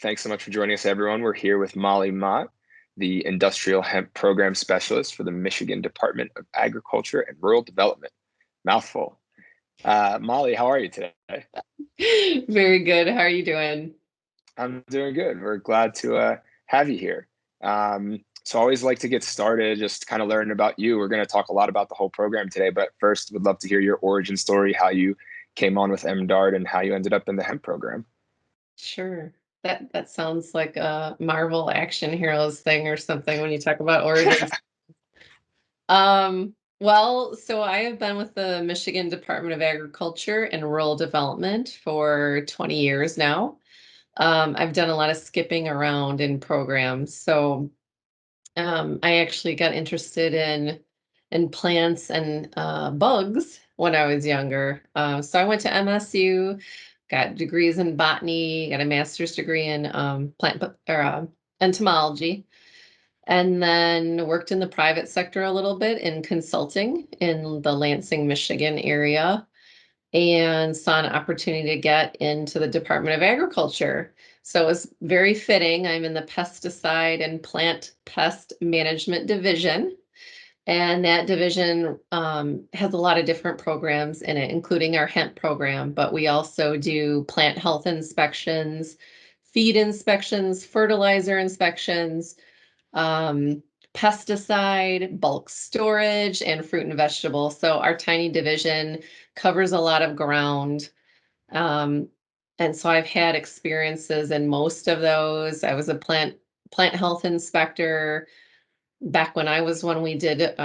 Thanks so much for joining us, everyone. We're here with Molly Mott, the Industrial Hemp Program Specialist for the Michigan Department of Agriculture and Rural Development. Mouthful. Molly, how are you today? Very good. How are you doing? I'm doing good. We're glad to have you here. So I always like to get started, just kind of learning about you. We're going to talk a lot about the whole program today, but first, would love to hear your origin story, how you came on with MDARD and how you ended up in the hemp program. Sure. That sounds like a Marvel action heroes thing or something when you talk about origins. So I have been with the Michigan Department of Agriculture and Rural Development for 20 years now. I've done a lot of skipping around in programs. I actually got interested in plants and bugs when I was younger. So I went to MSU, got degrees in botany, got a master's degree in entomology, and then worked in the private sector a little bit in consulting in the Lansing, Michigan area, and saw an opportunity to get into the Department of Agriculture. So it was very fitting. I'm in the pesticide and plant pest management division. And that division has a lot of different programs in it, including our hemp program. But we also do plant health inspections, feed inspections, fertilizer inspections, um, pesticide, bulk storage, and fruit and vegetable. So our tiny division covers a lot of ground. Um, and so I've had experiences in most of those. I was a plant health inspector back when I was when we did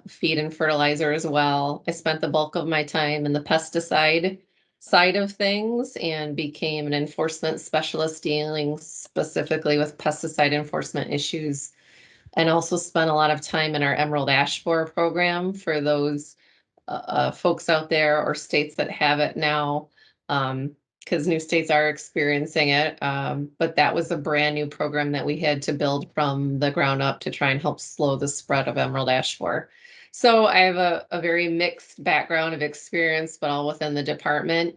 feed and fertilizer as well. I spent the bulk of my time in the pesticide side of things and became an enforcement specialist dealing specifically with pesticide enforcement issues, and also spent a lot of time in our Emerald Ash Borer program for those folks out there or states that have it now, because new states are experiencing it. But that was a brand new program that we had to build from the ground up to try and help slow the spread of Emerald Ash Borer. So I have a very mixed background of experience, but all within the department.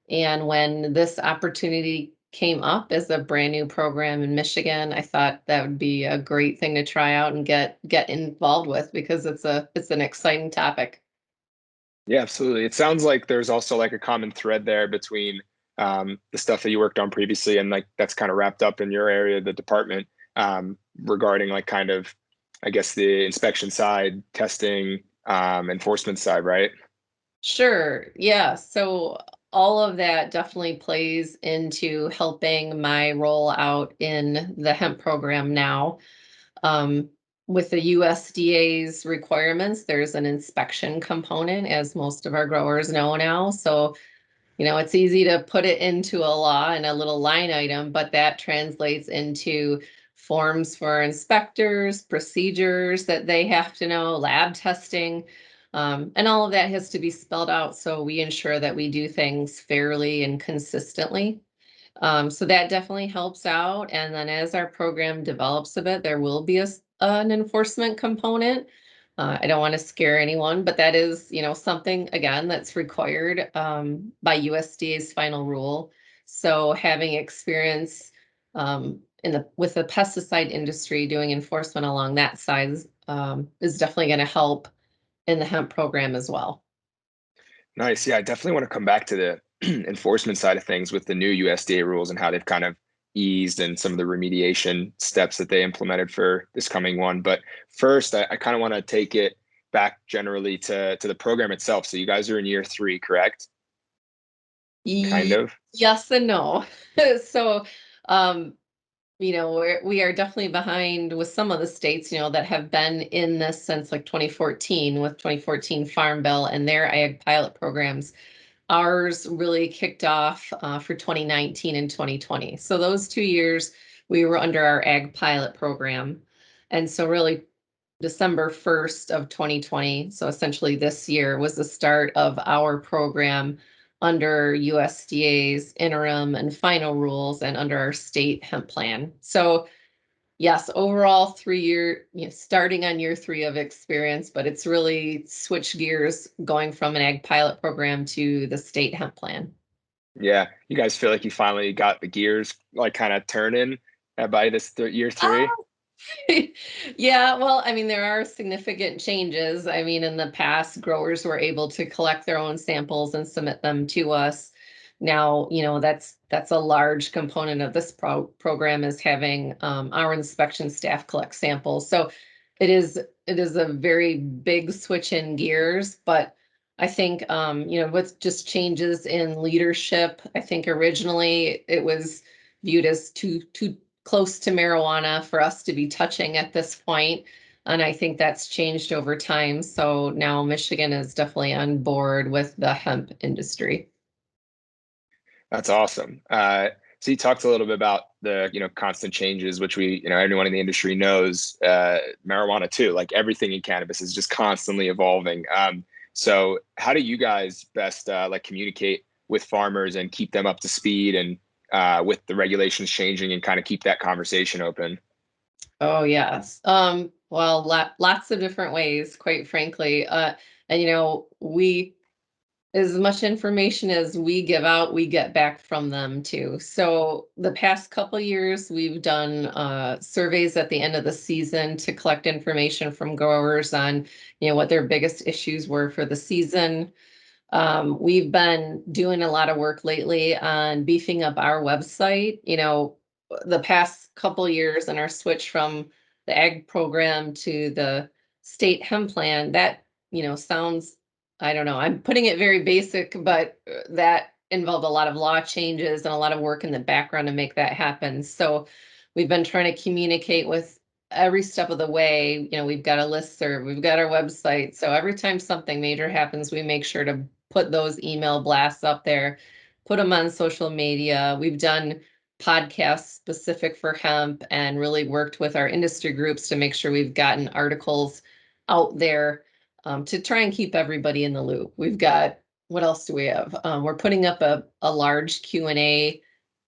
And when this opportunity came up as a brand new program in Michigan, I thought that would be a great thing to try out and get involved with because it's an exciting topic. Yeah, absolutely. It sounds like there's also like a common thread there between the stuff that you worked on previously and like that's kind of wrapped up in your area, the department, regarding like kind of, I guess, the inspection side, testing, enforcement side, right? Sure. Yeah. So all of that definitely plays into helping my role out in the hemp program now. Um, with the USDA's requirements, there's an inspection component, as most of our growers know now. So, it's easy to put it into a law and a little line item, but that translates into forms for inspectors, procedures that they have to know, lab testing, and all of that has to be spelled out so we ensure that we do things fairly and consistently. So that definitely helps out. And then as our program develops a bit, there will be an enforcement component. I don't want to scare anyone, but that is, something again that's required by USDA's final rule. So having experience with the pesticide industry doing enforcement along that side is definitely going to help in the hemp program as well. Nice. Yeah, I definitely want to come back to the enforcement side of things with the new USDA rules and how they've kind of eased and some of the remediation steps that they implemented for this coming one. But first, I kind of want to take it back generally to the program itself. So you guys are in year three, correct? Kind Ye- of. Yes and no. So, um, we are definitely behind with some of the states, that have been in this since like 2014 with 2014 Farm Bill and their ag pilot programs. Ours really kicked off for 2019 and 2020. So those 2 years we were under our ag pilot program. And so really December 1st of 2020, so essentially this year was the start of our program under USDA's interim and final rules and under our state hemp plan. So yes, overall 3 year, starting on year three of experience, but it's really switched gears going from an ag pilot program to the state hemp plan. Yeah, you guys feel like you finally got the gears like kind of turning by this year three? Oh, yeah, well, I mean, there are significant changes. I mean, in the past, growers were able to collect their own samples and submit them to us. Now, that's a large component of this program is having our inspection staff collect samples. So it is a very big switch in gears, but I think with just changes in leadership, I think originally it was viewed as too close to marijuana for us to be touching at this point. And I think that's changed over time. So now Michigan is definitely on board with the hemp industry. That's awesome. So you talked a little bit about the constant changes, which everyone in the industry knows. Marijuana too, like everything in cannabis is just constantly evolving. So how do you guys best like communicate with farmers and keep them up to speed and with the regulations changing and kind of keep that conversation open? Oh, yes. Well, lots of different ways, quite frankly. And we as much information as we give out, we get back from them too. So the past couple years, we've done surveys at the end of the season to collect information from growers on, what their biggest issues were for the season. We've been doing a lot of work lately on beefing up our website. The past couple years and our switch from the ag program to the state hemp plan, that, sounds, I don't know, I'm putting it very basic, but that involved a lot of law changes and a lot of work in the background to make that happen. So we've been trying to communicate with every step of the way. We've got a listserv, we've got our website. So every time something major happens, we make sure to put those email blasts up there, put them on social media. We've done podcasts specific for hemp and really worked with our industry groups to make sure we've gotten articles out there to try and keep everybody in the loop. We've got, what else do we have? We're putting up a large Q&A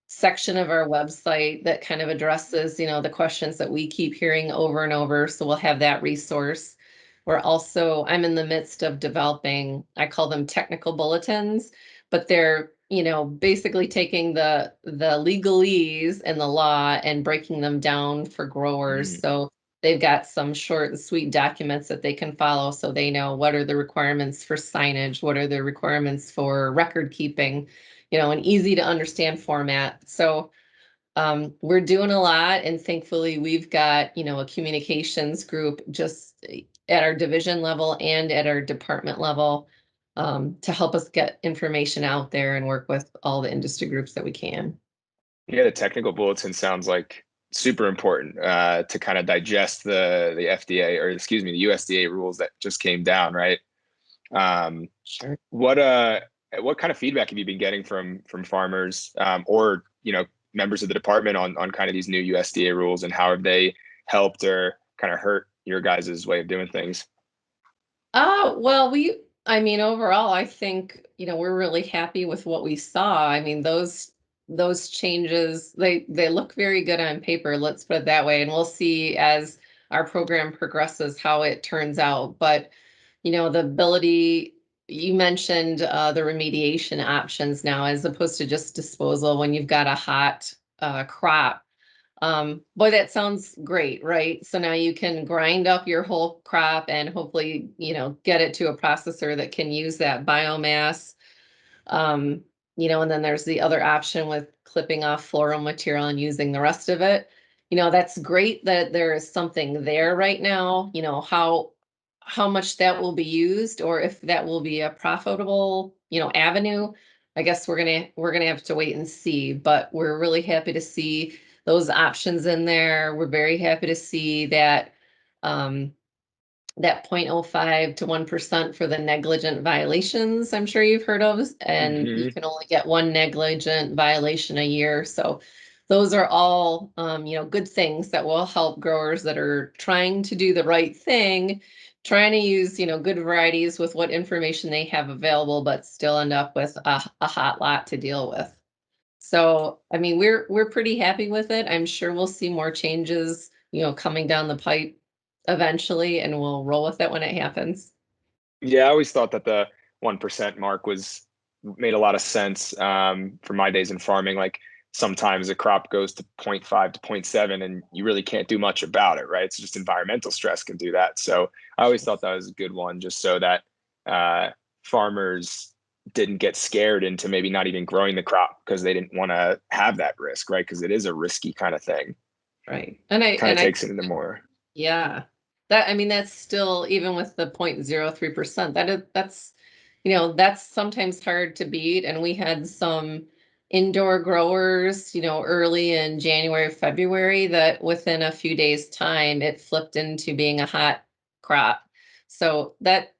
section of our website that kind of addresses, the questions that we keep hearing over and over. So we'll have that resource. I'm in the midst of developing, I call them technical bulletins, but they're, basically taking the legalese and the law and breaking them down for growers. Mm. So they've got some short and sweet documents that they can follow so they know what are the requirements for signage, what are the requirements for record keeping, an easy to understand format. So we're doing a lot, and thankfully we've got, a communications group just at our division level and at our department level to help us get information out there and work with all the industry groups that we can. Yeah, the technical bulletin sounds like super important to kind of digest the FDA, or excuse me, the USDA rules that just came down, right? Um, Sure. what uh what kind of feedback have you been getting from farmers or members of the department on kind of these new USDA rules, and how have they helped or kind of hurt your guys' way of doing things? Well, I mean, overall, I think, we're really happy with what we saw. I mean, those changes, they look very good on paper, let's put it that way. And we'll see as our program progresses how it turns out. But, the ability, you mentioned the remediation options now, as opposed to just disposal when you've got a hot crop. Boy, that sounds great, right? So now you can grind up your whole crop and hopefully, get it to a processor that can use that biomass. Um, and then there's the other option with clipping off floral material and using the rest of it. That's great that there is something there right now. How much that will be used or if that will be a profitable, avenue. I guess we're gonna have to wait and see, but we're really happy to see those options in there. We're very happy to see um, that 0.05 to 1% for the negligent violations I'm sure you've heard of, and you Hmm. can only get one negligent violation a year. So those are all, good things that will help growers that are trying to do the right thing, trying to use, good varieties with what information they have available, but still end up with a hot lot to deal with. So, I mean, we're pretty happy with it. I'm sure we'll see more changes, coming down the pipe eventually, and we'll roll with it when it happens. Yeah, I always thought that the 1% mark was made a lot of sense from my days in farming. Like sometimes a crop goes to 0.5 to 0.7 and you really can't do much about it, right? It's just environmental stress can do that. So I always thought that was a good one, just so that farmers didn't get scared into maybe not even growing the crop because they didn't want to have that risk, right? Because it is a risky kind of thing. Right. Kind of takes it into more. Yeah. That, I mean, that's still, even with the 0.03%, that's, that's sometimes hard to beat. And we had some indoor growers, early in January, February, that within a few days' time, it flipped into being a hot crop. So that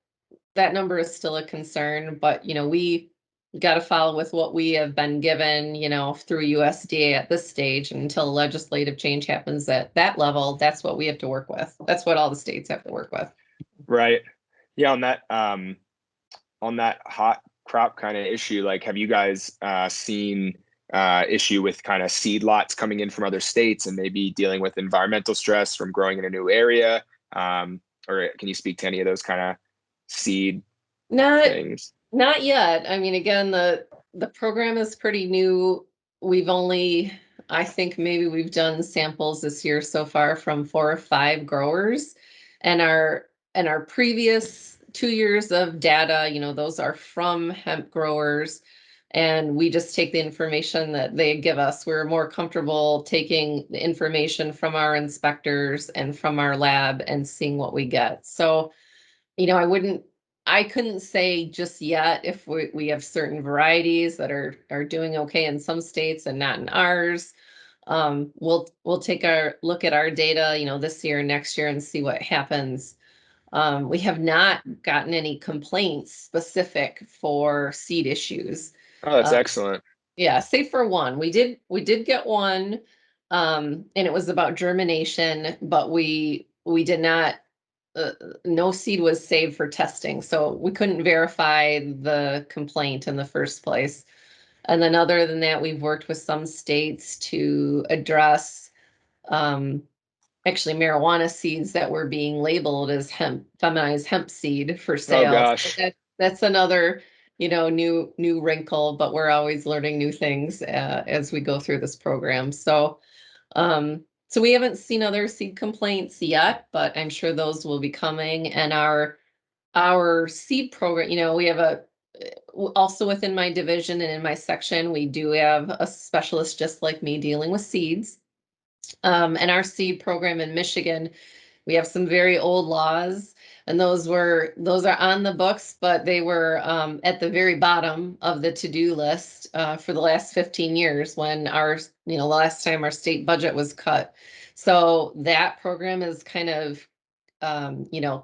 number is still a concern, but we got to follow with what we have been given, through USDA at this stage. And until legislative change happens at that level, that's what we have to work with. That's what all the states have to work with. Right. Yeah, on that hot crop kind of issue, like have you guys seen issue with kind of seed lots coming in from other states and maybe dealing with environmental stress from growing in a new area? Or can you speak to any of those kind of seed Not things? not yet. I mean, again, the program is pretty new. We've only, I think maybe we've done samples this year so far from 4 or 5 growers, and our previous 2 years of data, those are from hemp growers, and we just take the information that they give us. We're more comfortable taking the information from our inspectors and from our lab and seeing what we get. So I couldn't say just yet if we have certain varieties that are doing okay in some states and not in ours. We'll take a look at our data, this year and next year and see what happens. We have not gotten any complaints specific for seed issues. Oh, that's Uh, excellent. yeah, save for one. We did get one, and it was about germination, but we did not, uh, no seed was saved for testing, so we couldn't verify the complaint in the first place. And then other than that, we've worked with some states to address, um, actually marijuana seeds that were being labeled as feminized hemp seed for Oh sale. So gosh. that's another, new wrinkle, but we're always learning new things as we go through this program. So we haven't seen other seed complaints yet, but I'm sure those will be coming. And our seed program, we have also within my division and in my section, we do have a specialist just like me dealing with seeds. And our seed program in Michigan, we have some very old laws, and those are on the books, but they were at the very bottom of the to-do list for the last 15 years when the last time our state budget was cut. So that program is kind of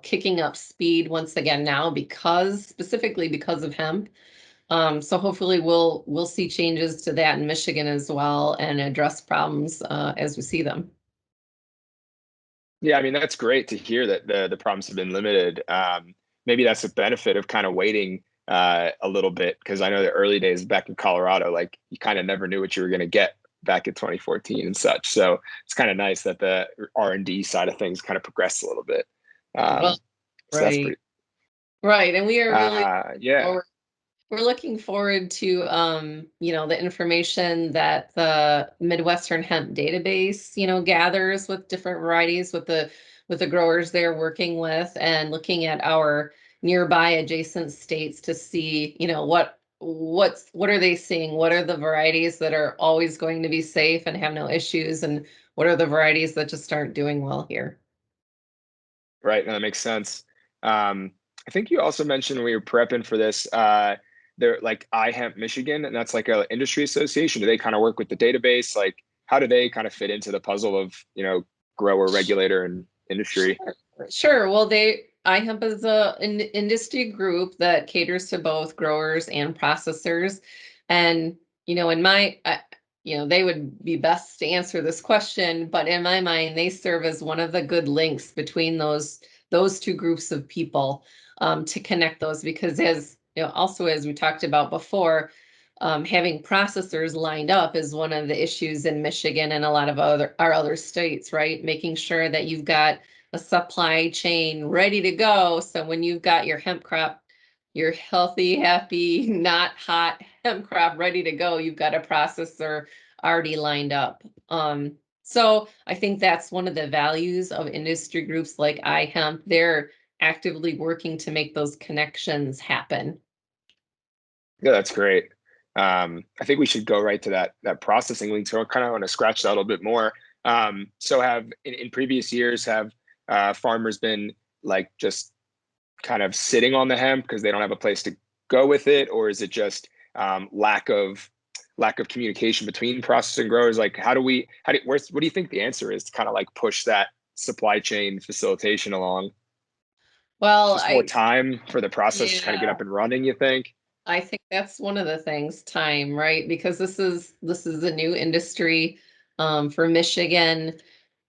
kicking up speed once again now, specifically because of hemp. So hopefully we'll see changes to that in Michigan as well and address problems as we see them. Yeah, I mean that's great to hear that the problems have been limited. Maybe that's a benefit of kind of waiting a little bit because I know the early days back in Colorado, like you kind of never knew what you were going to get back in 2014 and such. So it's kind of nice that the R&D side of things kind of progressed a little bit. Well, Um, so that's right, pretty. right, and we are really Yeah. forward we're looking forward to, the information that the Midwestern Hemp Database, gathers with different varieties with the growers they're working with, and looking at our nearby adjacent states to see, what are they seeing? What are the varieties that are always going to be safe and have no issues, and what are the varieties that just aren't doing well here? Right. No, that makes sense. I think you also mentioned when we were prepping for this, they're like iHemp Michigan, and that's like a industry association. Do they kind of work with the database? Like, how do they kind of fit into the puzzle of, grower, regulator, and industry? Sure. Sure. Well, iHemp is an industry group that caters to both growers and processors. And, in my, they would be best to answer this question, but in my mind, they serve as one of the good links between those two groups of people, to connect those, because also as we talked about before, having processors lined up is one of the issues in Michigan and a lot of our other states, right? Making sure that you've got a supply chain ready to go. So when you've got your hemp crop your healthy, happy, not hot hemp crop ready to go, you've got a processor already lined up. So I think that's one of the values of industry groups like iHemp. They're actively working to make those connections happen. Yeah, that's great. I think we should go right to that processing link. So I kind of want to scratch that a little bit more. So have in previous years have farmers been like just kind of sitting on the hemp because they don't have a place to go with it, or is it just lack of communication between processors and growers? Like, what do you think the answer is to kind of like push that supply chain facilitation along? Well, Just more time for the process to kind of get yeah, up and running, you think? I think that's one of the things, time, right? Because this is a new industry for Michigan.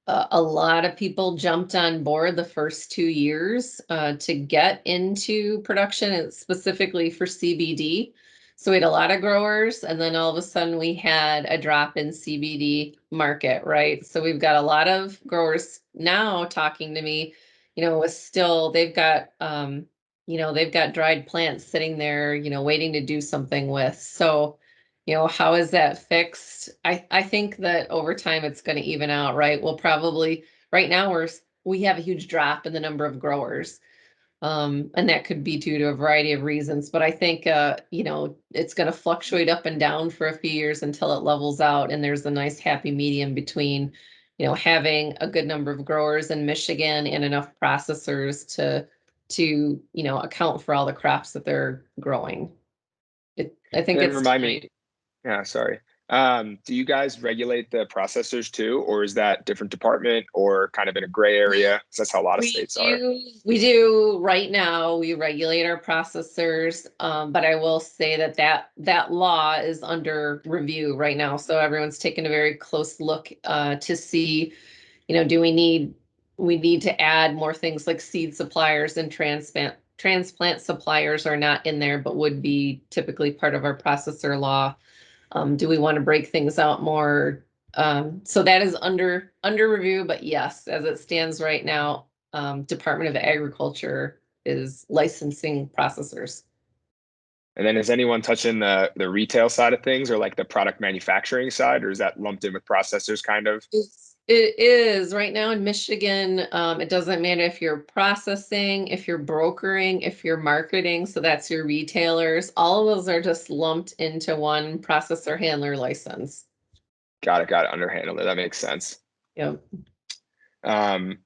A lot of people jumped on board the first 2 years to get into production, and specifically for CBD. So we had a lot of growers, and then all of a sudden we had a drop in CBD market, right? So we've got a lot of growers now talking to me, with still they've got dried plants sitting there, waiting to do something with. So how is that fixed? I think that over time it's going to even out, right? We'll probably right now we have a huge drop in the number of growers. And that could be due to a variety of reasons, but I think it's going to fluctuate up and down for a few years until it levels out and there's a nice happy medium between, having a good number of growers in Michigan and enough processors to account for all the crops that they're growing. I think And then it's remind time. me, yeah, sorry. Do you guys regulate the processors too, or is that different department or kind of in a gray area? 'Cause that's how a lot of We states are. do, we do right now, we regulate our processors, but I will say that law is under review right now. So everyone's taking a very close look to see, do we need to add more things like seed suppliers and transplant suppliers are not in there, but would be typically part of our processor law. Do we want to break things out more? So that is under review, but yes, as it stands right now, Department of Agriculture is licensing processors. And then is anyone touching the retail side of things or like the product manufacturing side, or is that lumped in with processors kind of? It is right now in Michigan. It doesn't matter if you're processing, if you're brokering, if you're marketing. So that's your retailers. All of those are just lumped into one processor handler license. Got it. Underhandled it. That makes sense. Yep. Um,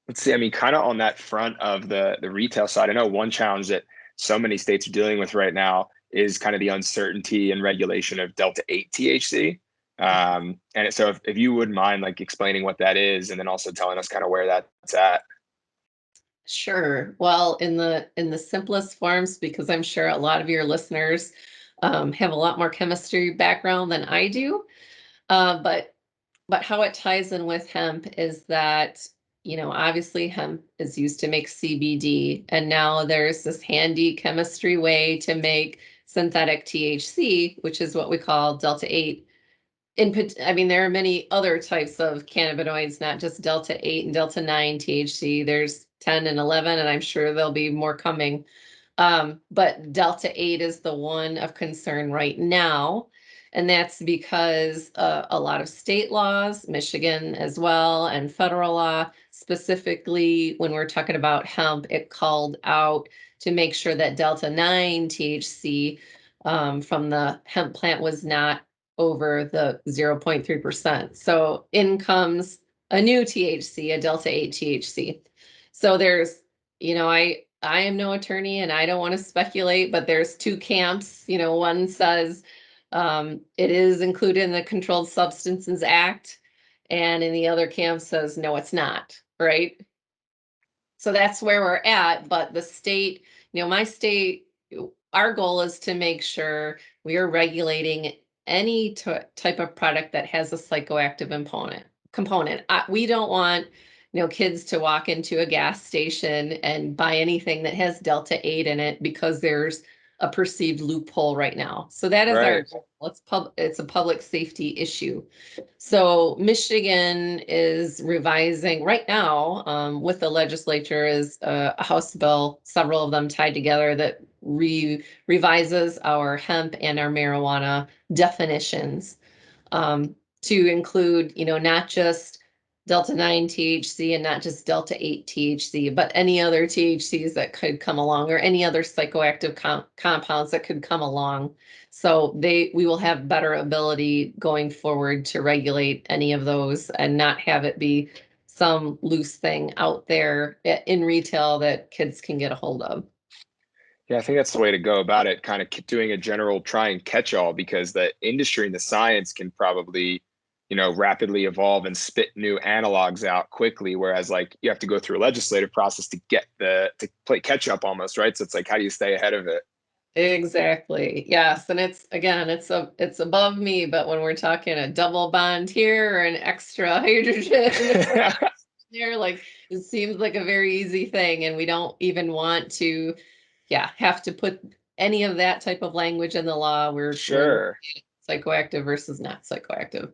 let's see. I mean, kind of on that front of the retail side, I know one challenge that so many states are dealing with right now is kind of the uncertainty and regulation of Delta 8 THC. And so if you wouldn't mind like explaining what that is and then also telling us kind of where that's at. Sure. Well, in the simplest forms, because I'm sure a lot of your listeners have a lot more chemistry background than I do. But how it ties in with hemp is that, obviously hemp is used to make CBD, and now there's this handy chemistry way to make synthetic THC, which is what we call Delta 8. I mean, there are many other types of cannabinoids, not just Delta 8 and Delta 9 THC. There's 10 and 11, and I'm sure there'll be more coming. But Delta 8 is the one of concern right now. And that's because a lot of state laws, Michigan as well, and federal law, specifically when we're talking about hemp, it called out to make sure that Delta 9 THC from the hemp plant was not over the 0.3%. So in comes a new THC, a Delta 8 THC. So there's, I am no attorney and I don't want to speculate, but there's two camps. One says it is included in the Controlled Substances Act, and in the other camp says no, it's not, right? So that's where we're at. But the state, my state, our goal is to make sure we are regulating any type of product that has a psychoactive component. We don't want, kids to walk into a gas station and buy anything that has Delta 8 in it because there's a perceived loophole right now. So that is our Right. goal. It's a public safety issue. So Michigan is revising right now, with the legislature is a House bill, several of them tied together, that revises our hemp and our marijuana definitions, to include, not just Delta 9 THC and not just Delta 8 THC, but any other THCs that could come along, or any other psychoactive compounds that could come along. So we will have better ability going forward to regulate any of those and not have it be some loose thing out there in retail that kids can get a hold of. Yeah, I think that's the way to go about it, kind of doing a general try and catch all, because the industry and the science can probably, rapidly evolve and spit new analogs out quickly. Whereas like you have to go through a legislative process to to play catch up almost, right? So it's like, how do you stay ahead of it? Exactly. Yes. And it's, again, it's above me, but when we're talking a double bond here or an extra hydrogen there, like, it seems like a very easy thing, and we don't even want to, yeah, have to put any of that type of language in the law. We're looking Sure. at psychoactive versus not psychoactive.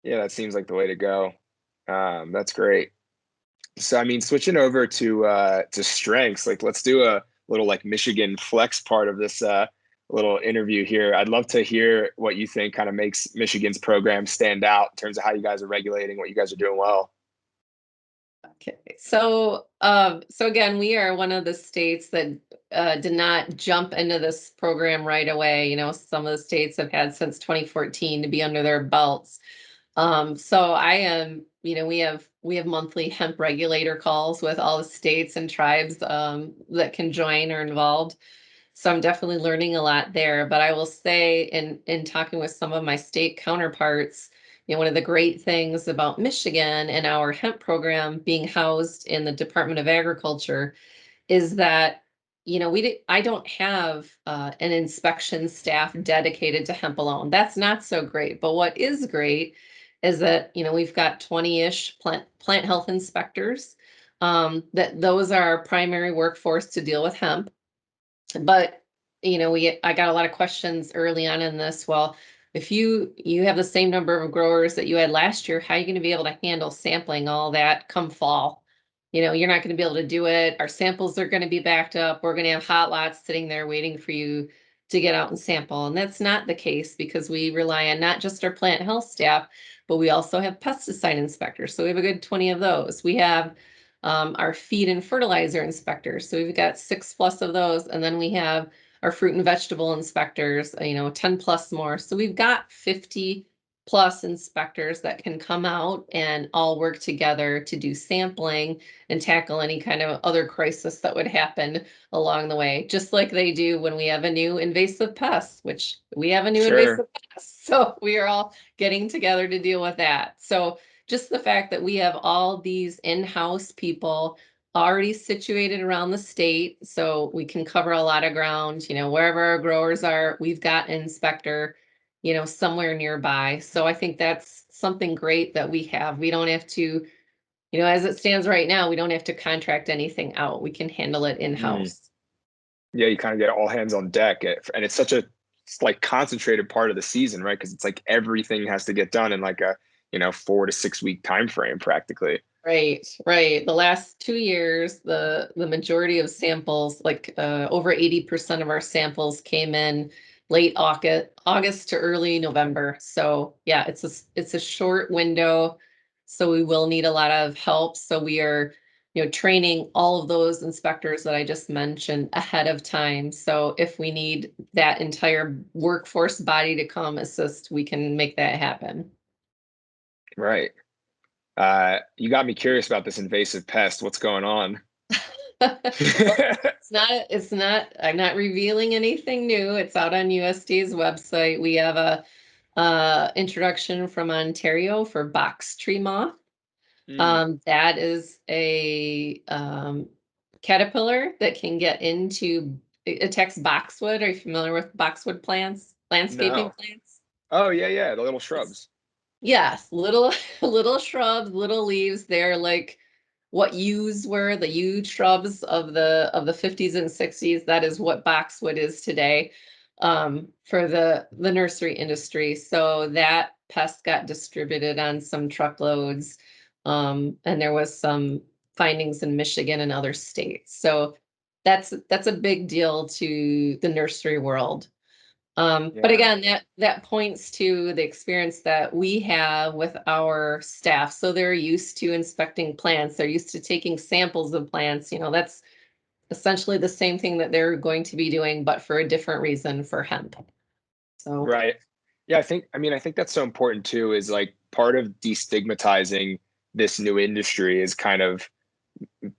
Yeah, that seems like the way to go. That's great. So I mean, switching over to strengths, like let's do a little like Michigan flex part of this little interview here. I'd love to hear what you think kind of makes Michigan's program stand out in terms of how you guys are regulating, what you guys are doing well. Okay, so so again, we are one of the states that did not jump into this program right away. Some of the states have had since 2014 to be under their belts. So I am, we have monthly hemp regulator calls with all the states and tribes that can join or involved. So I'm definitely learning a lot there. But I will say, in talking with some of my state counterparts, one of the great things about Michigan and our hemp program being housed in the Department of Agriculture is that, I don't have an inspection staff dedicated to hemp alone. That's not so great. But what is great is that, we've got 20-ish plant health inspectors, that those are our primary workforce to deal with hemp. But I got a lot of questions early on in this. Well, if you have the same number of growers that you had last year, how are you going to be able to handle sampling all that come fall? You're not going to be able to do it. Our samples are going to be backed up. We're going to have hot lots sitting there waiting for you to get out and sample. And that's not the case, because we rely on not just our plant health staff, but we also have pesticide inspectors. So we have a good 20 of those. We have our feed and fertilizer inspectors. So we've got 6+ of those. And then we have our fruit and vegetable inspectors, 10+ more. So we've got 50+ inspectors that can come out and all work together to do sampling and tackle any kind of other crisis that would happen along the way, just like they do when we have a new invasive pest, which we have a new Sure. invasive pest. So we are all getting together to deal with that. So just the fact that we have all these in-house people already situated around the state, so we can cover a lot of ground, wherever our growers are, we've got an inspector, somewhere nearby. So I think that's something great that we have. We don't have to, as it stands right now, we don't have to contract anything out. We can handle it Mm. in-house. Yeah, you kind of get all hands on deck, and it's such a like concentrated part of the season, right? Because it's like everything has to get done in like a 4 to 6 week time frame practically. Right, right. The last 2 years, the majority of samples, like over 80% of our samples came in late August to early November. So yeah, it's a short window. So we will need a lot of help. So we are, training all of those inspectors that I just mentioned ahead of time. So if we need that entire workforce body to come assist, we can make that happen. Right. You got me curious about this invasive pest. What's going on? Well, I'm not revealing anything new. It's out on USDA's website. We have a introduction from Ontario for box tree moth. Mm, That is a caterpillar that can get into, it attacks boxwood. Are you familiar with boxwood plants, landscaping no. plants? Oh yeah, yeah, the little It's, shrubs. yes, little little shrubs, little leaves. They're like what yews were, the yew shrubs of the 50s and 60s. That is what boxwood is today, for the nursery industry. So that pest got distributed on some truckloads, and there was some findings in Michigan and other states. So that's a big deal to the nursery world. But Yeah. again, that points to the experience that we have with our staff. So they're used to inspecting plants. They're used to taking samples of plants. That's essentially the same thing that they're going to be doing, but for a different reason for hemp. So Right. Yeah, I think that's so important too, is like part of destigmatizing this new industry is kind of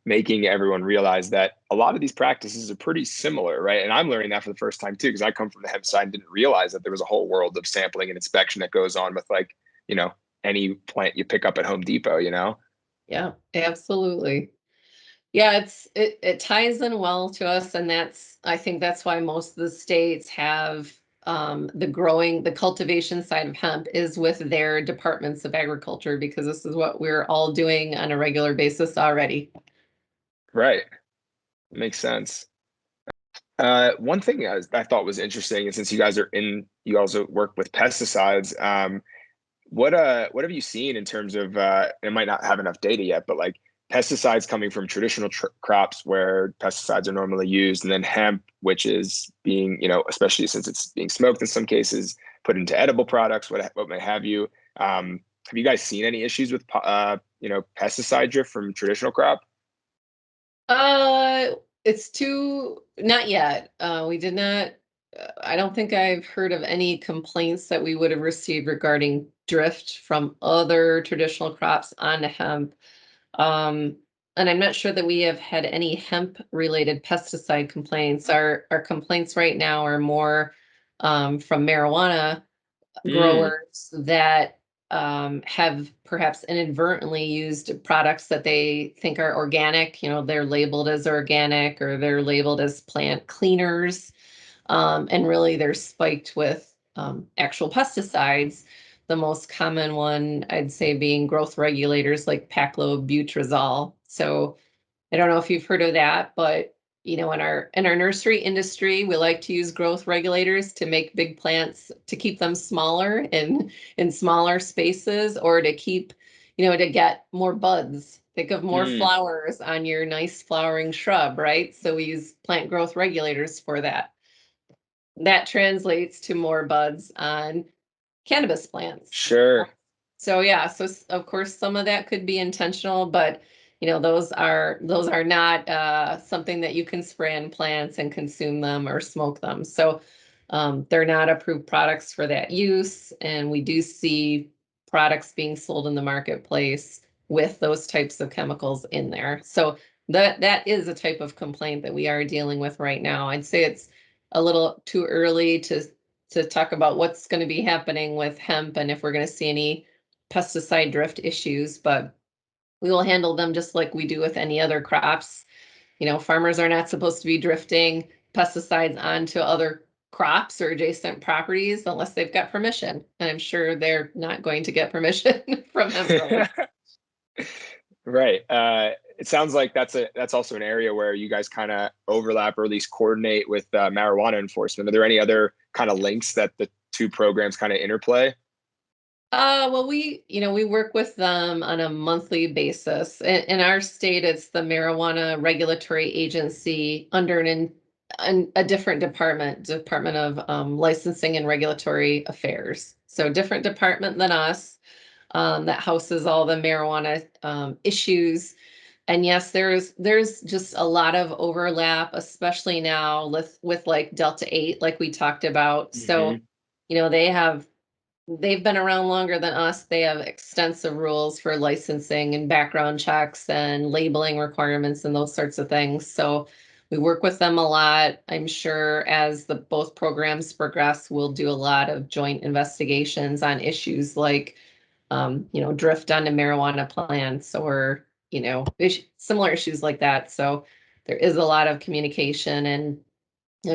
making everyone realize that a lot of these practices are pretty similar, right? And I'm learning that for the first time too, because I come from the hemp side and didn't realize that there was a whole world of sampling and inspection that goes on with like, you know, any plant you pick up at Home Depot, you know? yeah, absolutely. Yeah, it ties in well to us, and I think that's why most of the states have the cultivation side of hemp is with their departments of agriculture, because this is what we're all doing on a regular basis already. Right. Makes sense. One thing I thought was interesting, and since you also work with pesticides, what have you seen in terms of it might not have enough data yet, but like pesticides coming from traditional crops where pesticides are normally used, and then hemp, which is being, especially since it's being smoked in some cases, put into edible products, what may have you. Have you guys seen any issues with pesticide drift from traditional crop? Uh, it's too, not yet. We did not, I don't think I've heard of any complaints that we would have received regarding drift from other traditional crops onto hemp. Um, and I'm not sure that we have had any hemp related pesticide complaints. Our complaints right now are more from marijuana Mm, growers that have perhaps inadvertently used products that they think are organic. They're labeled as organic, or they're labeled as plant cleaners, and really they're spiked with actual pesticides. The most common one, I'd say, being growth regulators like paclobutrazol. So I don't know if you've heard of that, but in our nursery industry, we like to use growth regulators to make big plants, to keep them smaller in smaller spaces, or to keep, to get more buds. Think of more mm, flowers on your nice flowering shrub, right? So we use plant growth regulators for that. That translates to more buds on cannabis plants. sure. So yeah, of course some of that could be intentional, but those are not something that you can spray on plants and consume them or smoke them. So they're not approved products for that use, and we do see products being sold in the marketplace with those types of chemicals in there. So that is a type of complaint that we are dealing with right now. I'd say it's a little too early to talk about what's going to be happening with hemp and if we're going to see any pesticide drift issues, but we will handle them just like we do with any other crops. Farmers are not supposed to be drifting pesticides onto other crops or adjacent properties unless they've got permission. And I'm sure they're not going to get permission from hemp growers. Right. It sounds like that's also an area where you guys kind of overlap or at least coordinate with marijuana enforcement. Are there any other kind of links that the two programs kind of interplay? Well, we work with them on a monthly basis. In our state, it's the Marijuana Regulatory Agency under a different Department of Licensing and Regulatory Affairs. So different department than us, that houses all the marijuana issues. And yes, there's just a lot of overlap, especially now with like Delta 8, like we talked about. So, Hmm. you know, they have they've been around longer than us. They have extensive rules for licensing and background checks and labeling requirements and those sorts of things. So we work with them a lot. I'm sure as the both programs progress, we'll do a lot of joint investigations on issues like drift onto marijuana plants, or, similar issues like that. So there is a lot of communication, and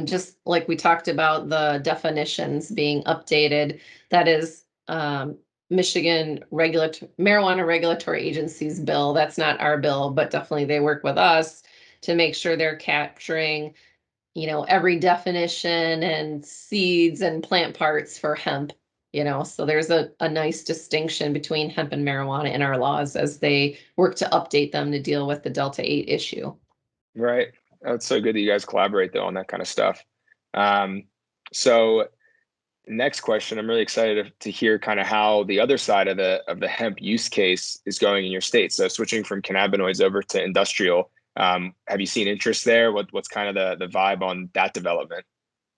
just like we talked about the definitions being updated, that is Michigan marijuana regulatory agency's bill. That's not our bill, but definitely they work with us to make sure they're capturing, every definition and seeds and plant parts for hemp, so there's a nice distinction between hemp and marijuana in our laws as they work to update them to deal with the Delta 8 issue. Right. Oh, it's so good that you guys collaborate though on that kind of stuff. Um, so next question, I'm really excited to hear kind of how the other side of the hemp use case is going in your state. So switching from cannabinoids over to industrial, have you seen interest there? What's kind of the vibe on that development?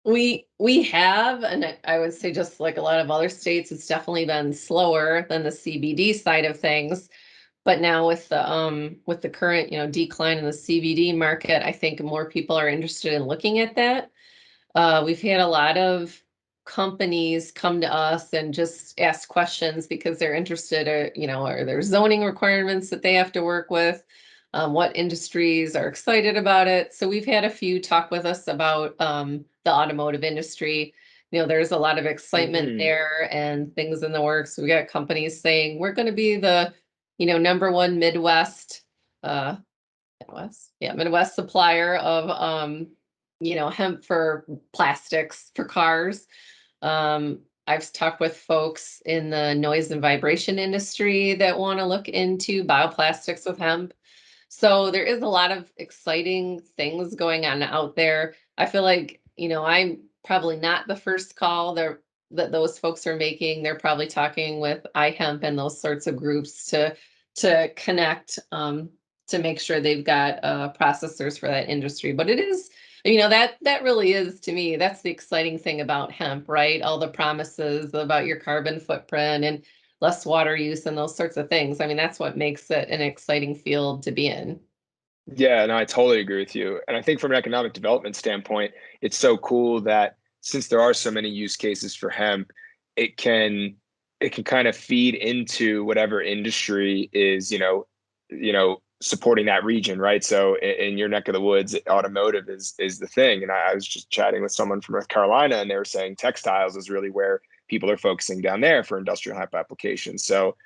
We have, and I would say just like a lot of other states, it's definitely been slower than the CBD side of things. But now with the current, decline in the CBD market, I think more people are interested in looking at that. We've had a lot of companies come to us and just ask questions because they're interested, or, are there zoning requirements that they have to work with? What industries are excited about it? So we've had a few talk with us about the automotive industry. There's a lot of excitement Hmm. there and things in the works. We got companies saying we're going to be the, number one uh, Midwest supplier of hemp for plastics for cars. I've talked with folks in the noise and vibration industry that want to look into bioplastics with hemp. So there is a lot of exciting things going on out there. I feel like, I'm probably not the first call there that those folks are making. They're probably talking with iHemp and those sorts of groups to connect, to make sure they've got processors for that industry. But it is, that really is, to me, that's the exciting thing about hemp, right? All the promises about your carbon footprint and less water use and those sorts of things. I mean, that's what makes it an exciting field to be in. Yeah, no, I totally agree with you. And I think from an economic development standpoint, it's so cool that since there are so many use cases for hemp, it can it can kind of feed into whatever industry is, supporting that region, right? So in your neck of the woods, automotive is the thing. And I was just chatting with someone from North Carolina, and they were saying textiles is really where people are focusing down there for industrial hemp applications. So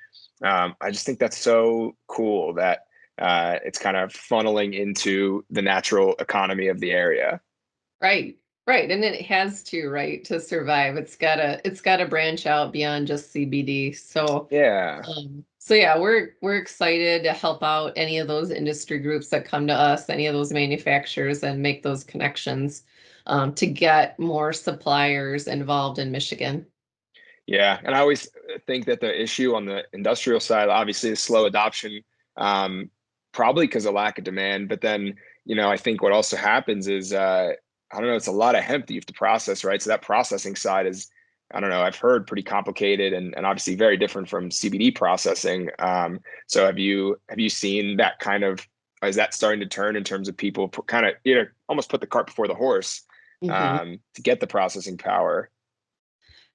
I just think that's so cool that it's kind of funneling into the natural economy of the area. Right. Right. And it has to, right, to survive. It's gotta branch out beyond just CBD. Yeah. So yeah, we're excited to help out any of those industry groups that come to us, any of those manufacturers, and make those connections, to get more suppliers involved in Michigan. Yeah. And I always think that the issue on the industrial side, obviously, is slow adoption, um, probably because of lack of demand. But then, I think what also happens is, I don't know, it's a lot of hemp that you have to process, right? So that processing side is, I don't know, I've heard pretty complicated and obviously very different from CBD processing. So have you seen that kind of, is that starting to turn in terms of people kind of, almost put the cart before the horse, Mhm. to get the processing power?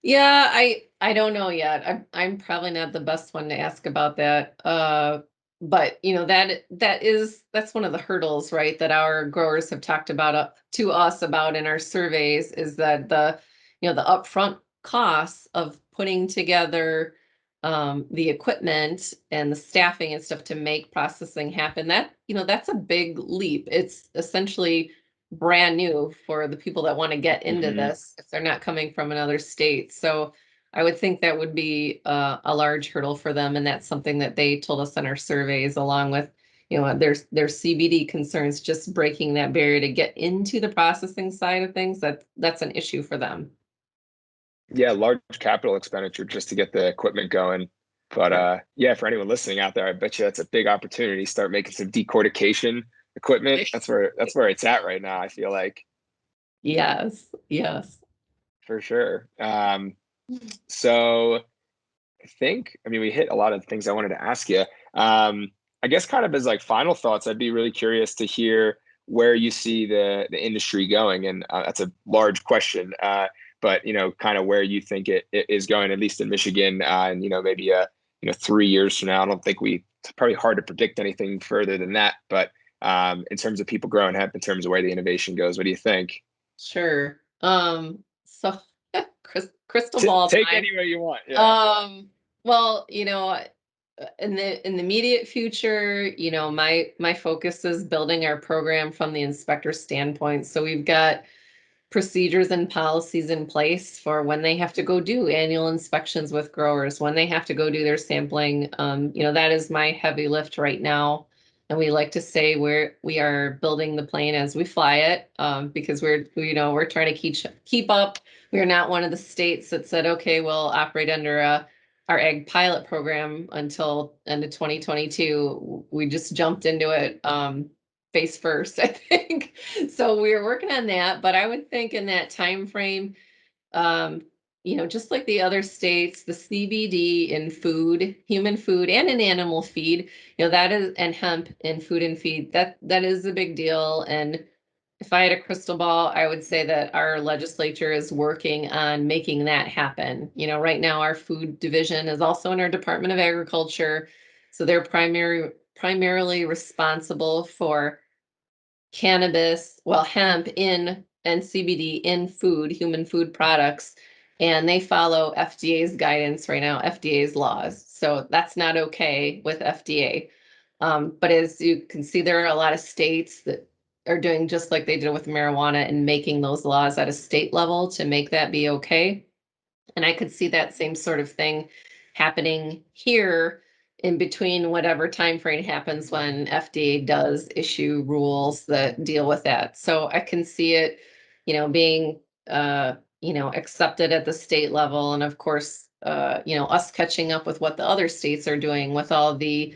Yeah, I don't know yet. I'm probably not the best one to ask about that. But that's one of the hurdles, right? That our growers have talked about, to us about in our surveys, is that the upfront costs of putting together the equipment and the staffing and stuff to make processing happen. That's a big leap. It's essentially brand new for the people that want to get into Hmm. this if they're not coming from another state. So I would think that would be a large hurdle for them, and that's something that they told us in our surveys, along with their CBD concerns, just breaking that barrier to get into the processing side of things. That's an issue for them. Yeah, large capital expenditure just to get the equipment going. But Right. yeah, for anyone listening out there, I bet you that's a big opportunity. Start making some decortication equipment. That's where it's at right now, I feel like, Yes, yes. for sure. So I mean, we hit a lot of the things I wanted to ask you. I guess kind of as like final thoughts, I'd be really curious to hear where you see the industry going, and that's a large question. But kind of where you think it is going, at least in Michigan, and maybe 3 years from now. I don't think it's probably hard to predict anything further than that. But in terms of people growing hemp, in terms of where the innovation goes, what do you think? Sure. So crystal ball Take time. any way you want. Yeah. Um, Well, in the immediate future, my focus is building our program from the inspector standpoint. So we've got procedures and policies in place for when they have to go do annual inspections with growers, when they have to go do their sampling. That is my heavy lift right now. And we like to say we are building the plane as we fly it, because we're trying to keep up. We are not one of the states that said, okay, we'll operate under our ag pilot program until end of 2022. We just jumped into it face first, I think. So we're working on that, but I would think in that time frame, um, just like the other states, the CBD in food, human food, and in animal feed, that is, and hemp in food and feed, that is a big deal. And if I had a crystal ball, I would say that our legislature is working on making that happen. Right now our food division is also in our Department of Agriculture, so they're primarily responsible for hemp in and CBD in food, human food products, and they follow FDA's guidance right now, FDA's laws. So that's not okay with FDA. But as you can see, there are a lot of states that are doing just like they did with marijuana and making those laws at a state level to make that be okay. And I could see that same sort of thing happening here in between whatever time frame happens when FDA does issue rules that deal with that. So I can see it, being accepted at the state level. And of course, us catching up with what the other states are doing with all the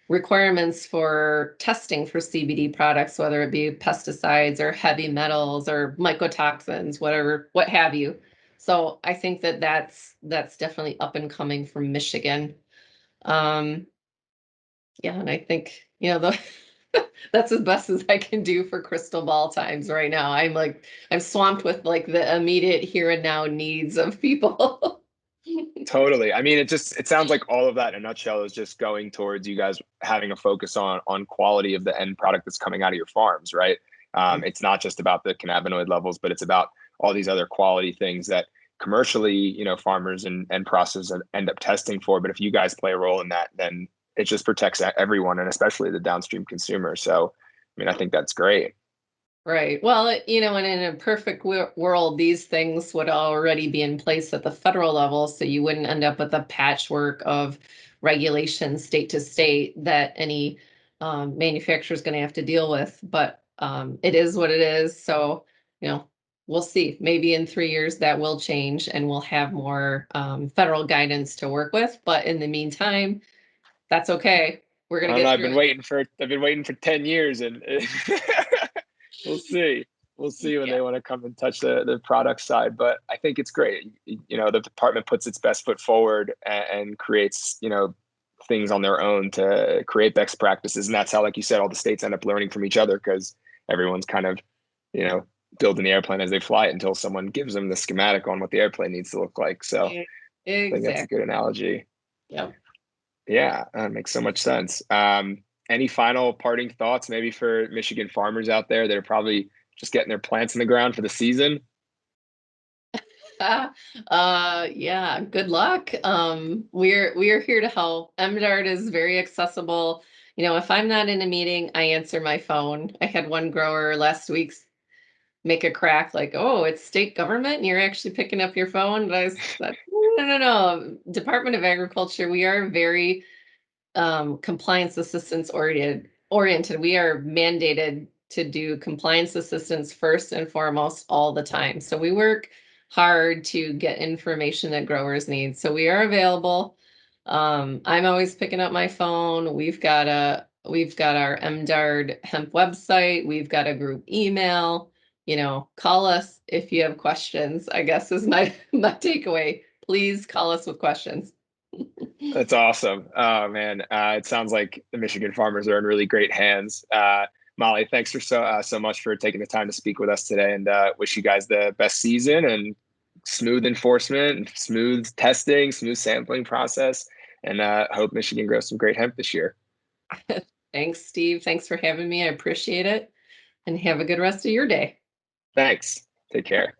requirements for testing for CBD products, whether it be pesticides or heavy metals or mycotoxins, whatever, what have you. So I think that that's definitely up and coming from Michigan. Um, yeah, and I think, that's as best as I can do for crystal ball times right now. I'm swamped with like the immediate here and now needs of people. Totally. I mean, it sounds like all of that in a nutshell is just going towards you guys having a focus on quality of the end product that's coming out of your farms, right? It's not just about the cannabinoid levels, but it's about all these other quality things that commercially, farmers and processors end up testing for. But if you guys play a role in that, then it just protects everyone, and especially the downstream consumer. So, I mean, I think that's great. Right. Well, and in a perfect world, these things would already be in place at the federal level, so you wouldn't end up with a patchwork of regulations state to state that any manufacturer is going to have to deal with. But it is what it is. So, we'll see. Maybe in 3 years that will change and we'll have more federal guidance to work with. But in the meantime, that's okay. We're going I to don't know. get through I've been waiting for 10 years, and we'll see. We'll see when it. they want to come and touch the product side. But I think it's great. The department puts its best foot forward and creates, things on their own to create best practices. And that's how, like you said, all the states end up learning from each other because everyone's kind of, you know, building the airplane as they fly it until someone gives them the schematic on what the airplane needs to look like. So I Yeah. think that's a good Exactly. analogy. Yeah. Yeah, that makes so much sense. Any final parting thoughts, maybe for Michigan farmers out there that are probably just getting their plants in the ground for the season? Yeah, good luck. We are here to help. MDARD is very accessible. If I'm not in a meeting, I answer my phone. I had one grower last week make a crack like, "Oh, it's state government and you're actually picking up your phone." And I said, "No, no, no. Department of Agriculture, we are very compliance assistance oriented. We are mandated to do compliance assistance first and foremost all the time. So we work hard to get information that growers need. So we are available. I'm always picking up my phone. We've got our MDARD hemp website. We've got a group email. Call us if you have questions, I guess is my takeaway. Please call us with questions. That's awesome. Oh man, it sounds like the Michigan farmers are in really great hands. Molly, thanks for so much for taking the time to speak with us today, and wish you guys the best season and smooth enforcement, and smooth testing, smooth sampling process, and hope Michigan grows some great hemp this year. Thanks, Steve. Thanks for having me. I appreciate it. And have a good rest of your day. Thanks. Take care.